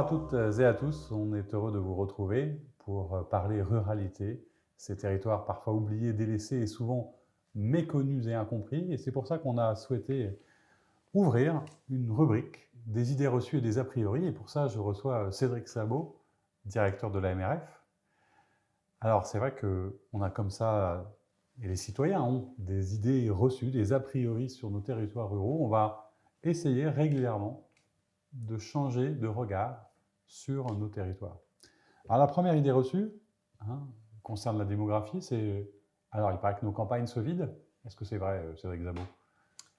à toutes et à tous, on est heureux de vous retrouver pour parler ruralité, ces territoires parfois oubliés, délaissés et souvent méconnus et incompris. Et c'est pour ça qu'on a souhaité ouvrir une rubrique des idées reçues et des a priori. Et pour ça, je reçois Cédric Sabot, directeur de la MRF. Alors c'est vrai qu'on a comme ça, et les citoyens ont des idées reçues, des a priori sur nos territoires ruraux. On va essayer régulièrement de changer de regard sur nos territoires. Alors la première idée reçue hein, concerne la démographie, c'est alors il paraît que nos campagnes se vident. Est-ce que c'est vrai, Cédric Zabot?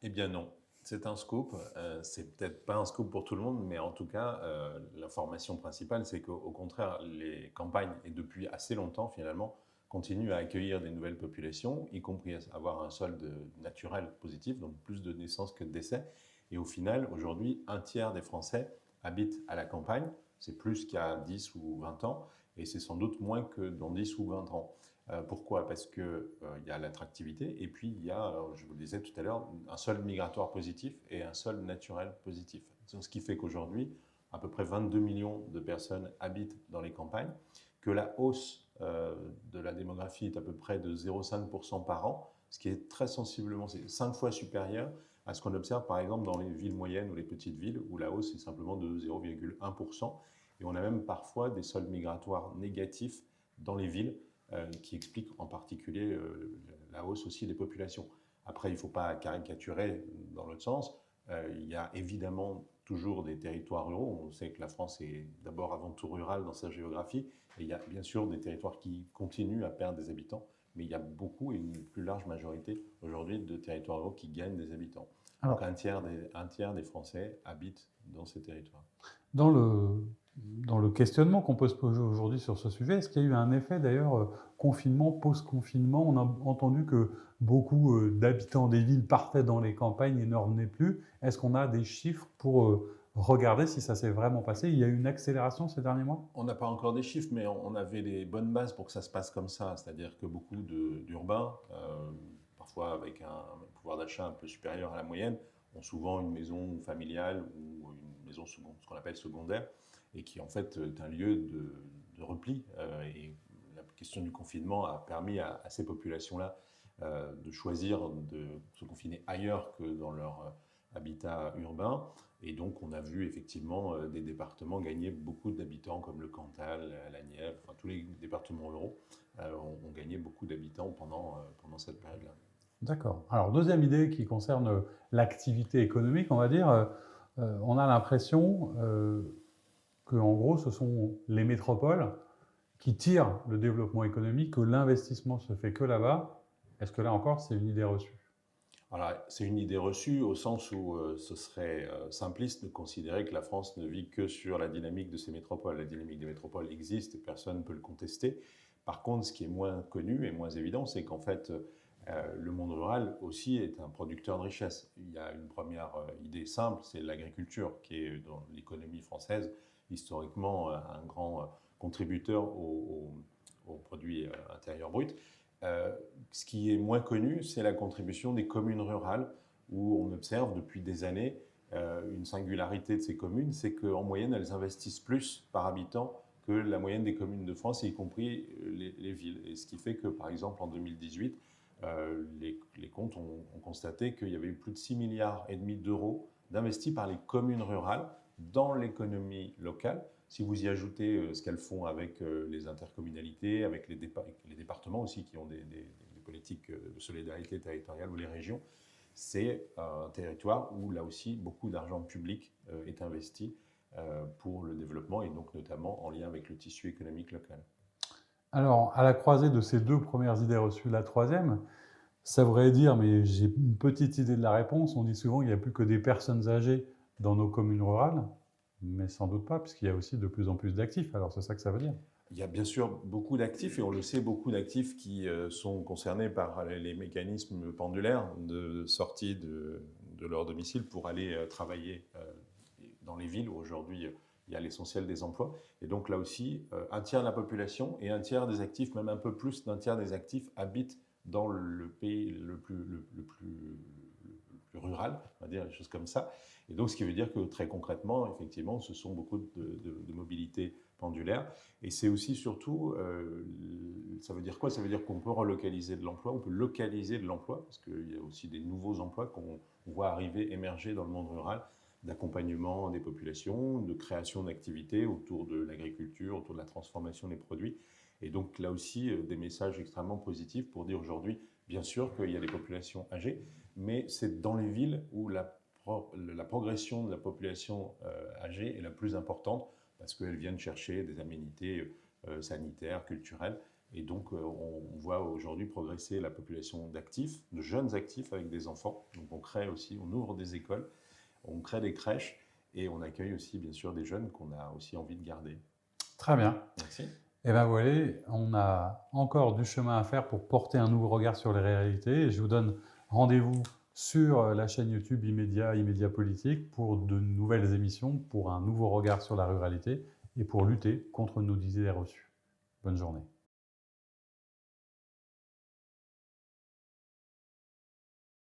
Eh bien non, c'est un scoop. C'est peut-être pas un scoop pour tout le monde, mais en tout cas, l'information principale, c'est qu'au contraire, les campagnes, et depuis assez longtemps finalement, continuent à accueillir des nouvelles populations, y compris à avoir un solde naturel positif, donc plus de naissances que de décès. Et au final, aujourd'hui, un tiers des Français habitent à la campagne. C'est plus qu'il y a 10 ou 20 ans, et c'est sans doute moins que dans 10 ou 20 ans. Pourquoi? Parce qu'il y a l'attractivité et puis il y a, je vous le disais tout à l'heure, un solde migratoire positif et un solde naturel positif. Ce qui fait qu'aujourd'hui, à peu près 22 millions de personnes habitent dans les campagnes, que la hausse de la démographie est à peu près de 0,5% par an, ce qui est très sensiblement, c'est 5 fois supérieur à ce qu'on observe par exemple dans les villes moyennes ou les petites villes, où la hausse est simplement de 0,1%. Et on a même parfois des soldes migratoires négatifs dans les villes, qui explique en particulier la hausse aussi des populations. Après, il ne faut pas caricaturer dans l'autre sens. Il y a évidemment toujours des territoires ruraux. On sait que la France est d'abord avant tout rurale dans sa géographie. Et il y a bien sûr des territoires qui continuent à perdre des habitants. Mais il y a beaucoup et une plus large majorité aujourd'hui de territoires ruraux qui gagnent des habitants. Donc Alors, un tiers des Français habitent dans ces territoires. dans le questionnement qu'on peut se poser aujourd'hui sur ce sujet, est-ce qu'il y a eu un effet d'ailleurs confinement, post-confinement? On a entendu que beaucoup d'habitants des villes partaient dans les campagnes et ne revenaient plus. Est-ce qu'on a des chiffres pour regarder si ça s'est vraiment passé? Il y a eu une accélération ces derniers mois? On n'a pas encore des chiffres, mais on avait les bonnes bases pour que ça se passe comme ça. C'est-à-dire que beaucoup d'urbains, parfois avec un pouvoir d'achat un peu supérieur à la moyenne, ont souvent une maison familiale ou une maison ce qu'on appelle secondaire, et qui en fait est un lieu de repli. Et la question du confinement a permis à ces populations-là de choisir de se confiner ailleurs que dans leur habitat urbain. Et donc, on a vu effectivement des départements gagner beaucoup d'habitants, comme le Cantal, la Nièvre, enfin, tous les départements ruraux ont gagné beaucoup d'habitants pendant cette période-là. D'accord. Alors, deuxième idée qui concerne l'activité économique, on va dire, on a l'impression que, en gros, ce sont les métropoles qui tirent le développement économique, que l'investissement se fait que là-bas. Est-ce que là encore, c'est une idée reçue? Alors, c'est une idée reçue au sens où ce serait simpliste de considérer que la France ne vit que sur la dynamique de ses métropoles. La dynamique des métropoles existe et personne ne peut le contester. Par contre, ce qui est moins connu et moins évident, c'est qu'en fait, le monde rural aussi est un producteur de richesse. Il y a une première idée simple, c'est l'agriculture, qui est dans l'économie française historiquement un grand contributeur au produit intérieur brut. Ce qui est moins connu, c'est la contribution des communes rurales, où on observe depuis des années une singularité de ces communes, c'est qu'en moyenne, elles investissent plus par habitant que la moyenne des communes de France, y compris les villes. Et ce qui fait que, par exemple, en 2018, les comptes ont constaté qu'il y avait eu plus de 6,5 milliards d'euros d'investis par les communes rurales dans l'économie locale. Si vous y ajoutez ce qu'elles font avec les intercommunalités, avec les départements aussi qui ont des politiques de solidarité territoriale, ou les régions, c'est un territoire où là aussi beaucoup d'argent public est investi pour le développement, et donc notamment en lien avec le tissu économique local. Alors, à la croisée de ces deux premières idées reçues, la troisième, ça voudrait dire, mais j'ai une petite idée de la réponse, on dit souvent qu'il n'y a plus que des personnes âgées dans nos communes rurales, mais sans doute pas, puisqu'il y a aussi de plus en plus d'actifs. Alors, c'est ça que ça veut dire. Il y a bien sûr beaucoup d'actifs, et on le sait, beaucoup d'actifs qui sont concernés par les mécanismes pendulaires de sortie de leur domicile pour aller travailler dans les villes où aujourd'hui il y a l'essentiel des emplois. Et donc là aussi, un tiers de la population et un tiers des actifs, même un peu plus d'un tiers des actifs, habitent dans le pays le plus plus rurales, on va dire, des choses comme ça. Et donc, ce qui veut dire que très concrètement, effectivement, ce sont beaucoup de mobilité pendulaire. Et c'est aussi surtout, ça veut dire quoi? Ça veut dire qu'on peut relocaliser de l'emploi, on peut localiser de l'emploi, parce qu'il y a aussi des nouveaux emplois qu'on voit arriver, émerger dans le monde rural, d'accompagnement des populations, de création d'activités autour de l'agriculture, autour de la transformation des produits. Et donc là aussi, des messages extrêmement positifs pour dire aujourd'hui, bien sûr qu'il y a des populations âgées, mais c'est dans les villes où la progression de la population âgée est la plus importante parce qu'elles viennent chercher des aménités sanitaires, culturelles. Et donc, on voit aujourd'hui progresser la population d'actifs, de jeunes actifs avec des enfants. Donc, on crée aussi, on ouvre des écoles, on crée des crèches et on accueille aussi, bien sûr, des jeunes qu'on a aussi envie de garder. Très bien. Merci. Et bien voilà, on a encore du chemin à faire pour porter un nouveau regard sur les réalités. Et je vous donne rendez-vous sur la chaîne YouTube Immédiat Politique pour de nouvelles émissions, pour un nouveau regard sur la ruralité et pour lutter contre nos idées reçues. Bonne journée.